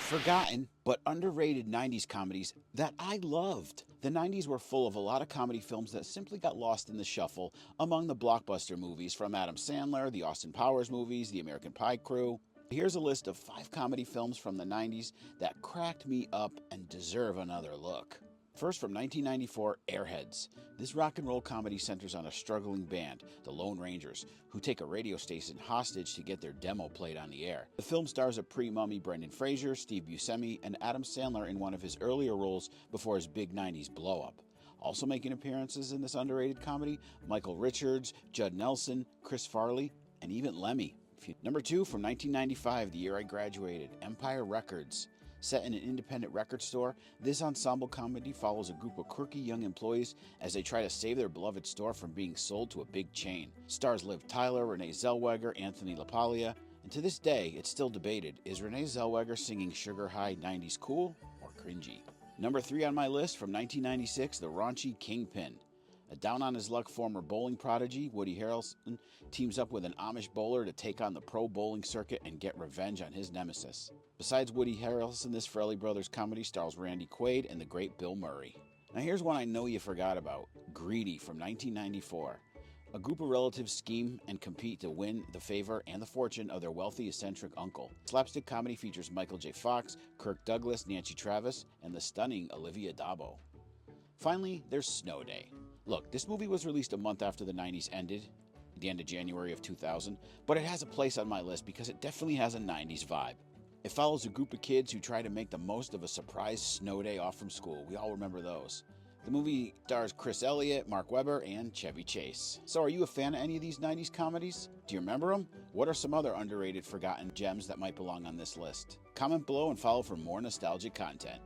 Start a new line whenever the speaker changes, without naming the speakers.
Forgotten but underrated 90s comedies that I loved. The 90s were full of a lot of comedy films that simply got lost in the shuffle among the blockbuster movies from Adam Sandler, the Austin Powers movies, the American Pie crew. Here's a list of 5 comedy films from the 90s that cracked me up and deserve another look. First, from 1994, Airheads. This rock and roll comedy centers on a struggling band, the Lone Rangers, who take a radio station hostage to get their demo played on the air. The film stars a pre-mummy Brendan Fraser, Steve Buscemi, and Adam Sandler in one of his earlier roles before his big 90s blow-up. Also making appearances in this underrated comedy, Michael Richards, Judd Nelson, Chris Farley, and even Lemmy. Number 2, from 1995, the year I graduated, Empire Records. Set in an independent record store, this ensemble comedy follows a group of quirky young employees as they try to save their beloved store from being sold to a big chain. Stars Liv Tyler, Renee Zellweger, Anthony LaPaglia, and to this day, it's still debated, is Renee Zellweger singing Sugar High 90s cool or cringy? Number 3 on my list, from 1996, the raunchy Kingpin. A down-on-his-luck former bowling prodigy, Woody Harrelson, teams up with an Amish bowler to take on the pro bowling circuit and get revenge on his nemesis. Besides Woody Harrelson, this Farrelly Brothers comedy stars Randy Quaid and the great Bill Murray. Now here's one I know you forgot about, Greedy from 1994. A group of relatives scheme and compete to win the favor and the fortune of their wealthy, eccentric uncle. Slapstick comedy features Michael J. Fox, Kirk Douglas, Nancy Travis, and the stunning Olivia D'Abo. Finally, there's Snow Day. Look, this movie was released a month after the 90s ended, at the end of January of 2000, but it has a place on my list because it definitely has a 90s vibe. It follows a group of kids who try to make the most of a surprise snow day off from school. We all remember those. The movie stars Chris Elliott, Mark Webber, and Chevy Chase. So are you a fan of any of these 90s comedies? Do you remember them? What are some other underrated, forgotten gems that might belong on this list? Comment below and follow for more nostalgic content.